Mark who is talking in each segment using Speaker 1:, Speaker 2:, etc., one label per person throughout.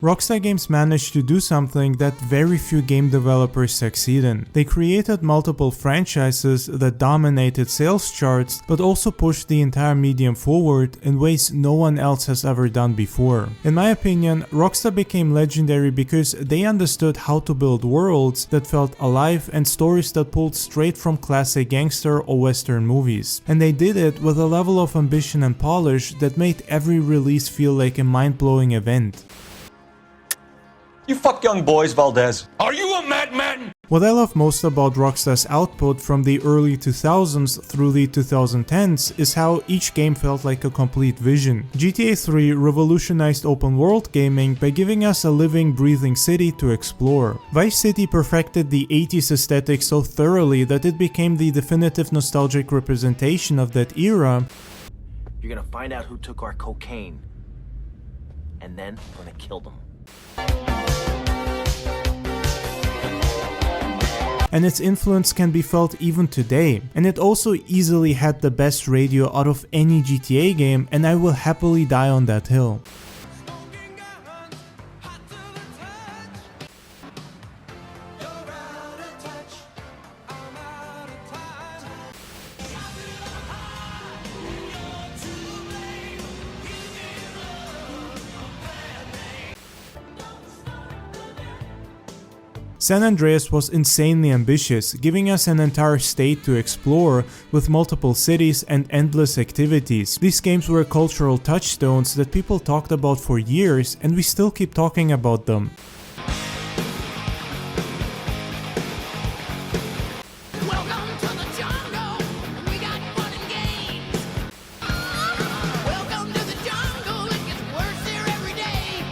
Speaker 1: Rockstar Games managed to do something that very few game developers succeed in. They created multiple franchises that dominated sales charts, but also pushed the entire medium forward in ways no one else has ever done before. In my opinion, Rockstar became legendary because they understood how to build worlds that felt alive and stories that pulled straight from classic gangster or western movies. And they did it with a level of ambition and polish that made every release feel like a mind-blowing event.
Speaker 2: You fuck young boys, Valdez. Are you a madman?
Speaker 1: What I love most about Rockstar's output from the early 2000s through the 2010s is how each game felt like a complete vision. GTA 3 revolutionized open world gaming by giving us a living, breathing city to explore. Vice City perfected the 80s aesthetic so thoroughly that it became the definitive nostalgic representation of that era.
Speaker 3: You're gonna find out who took our cocaine, and then we're gonna kill them.
Speaker 1: And its influence can be felt even today. And it also easily had the best radio out of any GTA game, and I will happily die on that hill. San Andreas was insanely ambitious, giving us an entire state to explore with multiple cities and endless activities. These games were cultural touchstones that people talked about for years, and we still keep talking about them.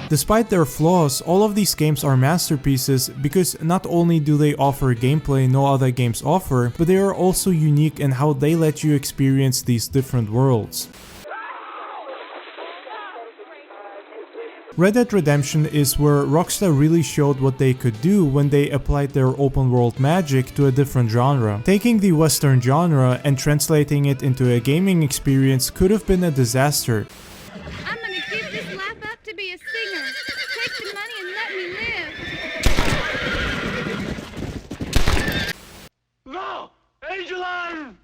Speaker 1: Despite their flaws, all of these games are masterpieces because not only do they offer gameplay no other games offer, but they are also unique in how they let you experience these different worlds. Red Dead Redemption is where Rockstar really showed what they could do when they applied their open world magic to a different genre. Taking the Western genre and translating it into a gaming experience could have been a disaster.
Speaker 4: Be a singer. Take the money and let me live.
Speaker 5: No! Angeline!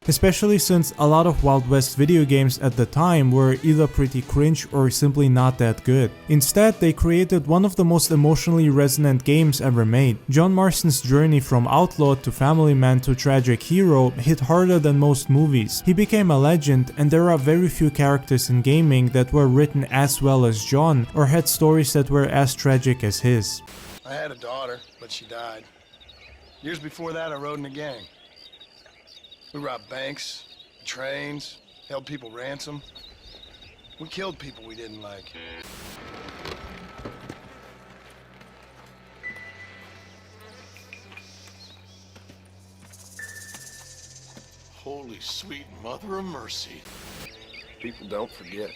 Speaker 1: Especially since a lot of Wild West video games at the time were either pretty cringe or simply not that good. Instead, they created one of the most emotionally resonant games ever made. John Marston's journey from outlaw to family man to tragic hero hit harder than most movies. He became a legend, and there are very few characters in gaming that were written as well as John or had stories that were as tragic as his.
Speaker 6: I had a daughter, but she died. Years before that, I rode in a gang. We robbed banks, trains, held people ransom. We killed people we didn't like.
Speaker 5: Holy sweet mother of mercy.
Speaker 6: People don't forget.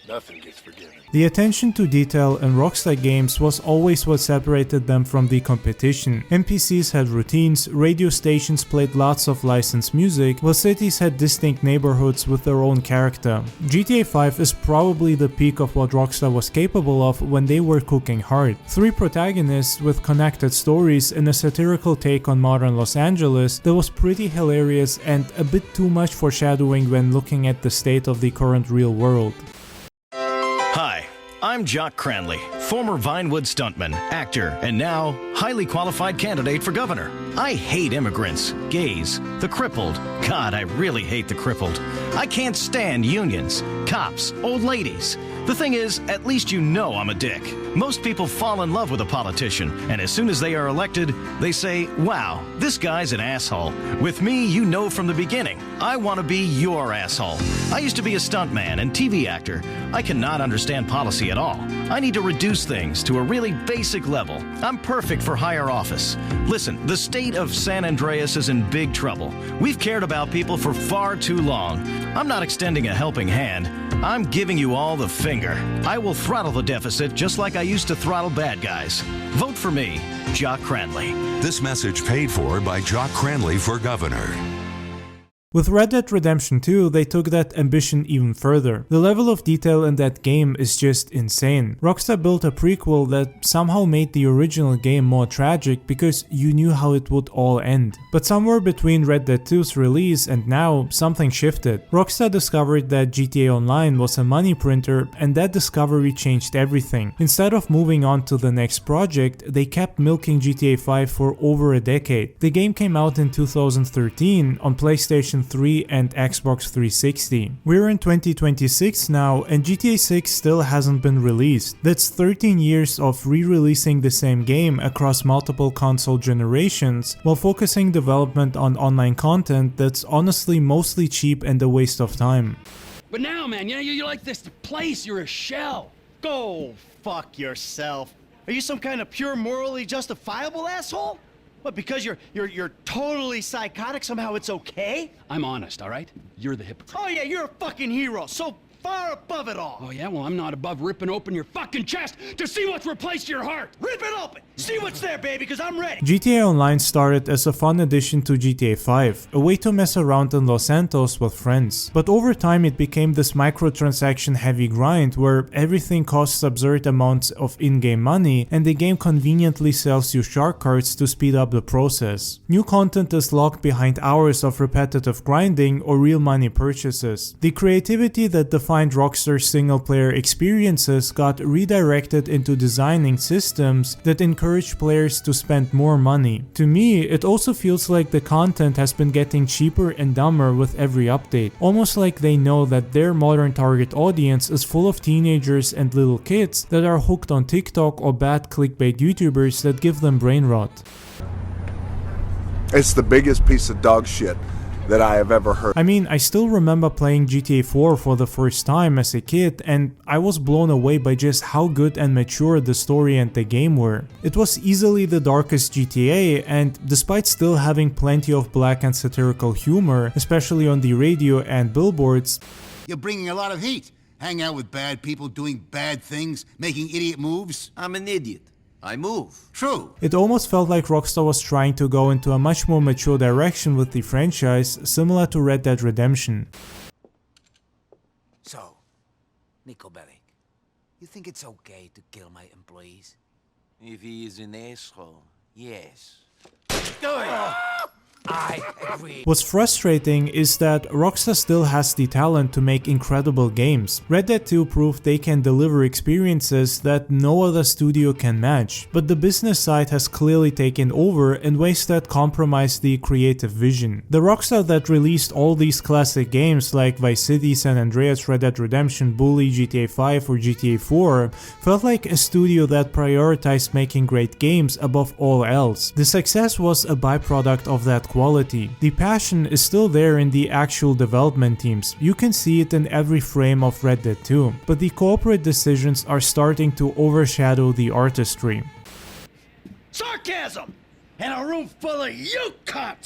Speaker 6: Nothing gets forgiven.
Speaker 1: The attention to detail in Rockstar Games was always what separated them from the competition. NPCs had routines, radio stations played lots of licensed music, while cities had distinct neighborhoods with their own character. GTA 5 is probably the peak of what Rockstar was capable of when they were cooking hard. 3 protagonists with connected stories and a satirical take on modern Los Angeles that was pretty hilarious and a bit too much foreshadowing when looking at the state of the current real world.
Speaker 7: Hi, I'm Jock Cranley, former Vinewood stuntman, actor, and now highly qualified candidate for governor. I hate immigrants, gays, the crippled. God, I really hate the crippled. I can't stand unions, cops, old ladies. The thing is, at least you know I'm a dick. Most people fall in love with a politician, and as soon as they are elected, they say, wow, this guy's an asshole. With me, you know from the beginning, I want to be your asshole. I used to be a stuntman and TV actor. I cannot understand policy at all. I need to reduce things to a really basic level. I'm perfect for higher office. Listen, the state of San Andreas is in big trouble. We've cared about people for far too long. I'm not extending a helping hand. I'm giving you all the finger. I will throttle the deficit just like I used to throttle bad guys. Vote for me, Jock Cranley.
Speaker 8: This message paid for by Jock Cranley for governor.
Speaker 1: With Red Dead Redemption 2, they took that ambition even further. The level of detail in that game is just insane. Rockstar built a prequel that somehow made the original game more tragic because you knew how it would all end. But somewhere between Red Dead 2's release and now, something shifted. Rockstar discovered that GTA Online was a money printer, and that discovery changed everything. Instead of moving on to the next project, they kept milking GTA 5 for over a decade. The game came out in 2013 on PlayStation 3 and Xbox 360. We're in 2026 now, and GTA 6 still hasn't been released. That's 13 years of re-releasing the same game across multiple console generations while focusing development on online content that's honestly mostly cheap and a waste of time.
Speaker 8: But now, man, you're like this place, you're a shell.
Speaker 9: Go fuck yourself. Are you some kind of pure morally justifiable asshole? What, because you're totally psychotic, somehow it's okay?
Speaker 8: I'm honest, all right? You're the hypocrite.
Speaker 9: Oh yeah, you're a fucking hero, so far above it all.
Speaker 8: Oh yeah, well I'm not above ripping open your fucking chest to see what's replaced your heart.
Speaker 9: Rip it open! See what's there, baby, because I'm ready!
Speaker 1: GTA Online started as a fun addition to GTA 5, a way to mess around in Los Santos with friends. But over time it became this microtransaction heavy grind where everything costs absurd amounts of in-game money and the game conveniently sells you shark cards to speed up the process. New content is locked behind hours of repetitive grinding or real money purchases. The creativity that defined Rockstar's single-player experiences got redirected into designing systems that encourage players to spend more money. To me, it also feels like the content has been getting cheaper and dumber with every update, almost like they know that their modern target audience is full of teenagers and little kids that are hooked on TikTok or bad clickbait YouTubers that give them brain rot.
Speaker 10: It's the biggest piece of dog shit that I have ever heard.
Speaker 1: I mean, I still remember playing GTA 4 for the first time as a kid, and I was blown away by just how good and mature the story and the game were. It was easily the darkest GTA, and despite still having plenty of black and satirical humor, especially on the radio and billboards,
Speaker 11: you're bringing a lot of heat. Hang out with bad people, doing bad things, making idiot moves.
Speaker 3: I'm an idiot. I move.
Speaker 11: True.
Speaker 1: It almost felt like Rockstar was trying to go into a much more mature direction with the franchise, similar to Red Dead Redemption.
Speaker 12: So, Nico Bellic, you think it's okay to kill my employees?
Speaker 3: If he is an asshole, yes.
Speaker 12: I agree.
Speaker 1: What's frustrating is that Rockstar still has the talent to make incredible games. Red Dead 2 proved they can deliver experiences that no other studio can match, but the business side has clearly taken over in ways that compromise the creative vision. The Rockstar that released all these classic games like Vice City, San Andreas, Red Dead Redemption, Bully, GTA 5 or GTA 4 felt like a studio that prioritized making great games above all else. The success was a byproduct of that quality. The passion is still there in the actual development teams. You can see it in every frame of Red Dead 2, but the corporate decisions are starting to overshadow the artistry.
Speaker 9: Sarcasm! And a room full of you cunts!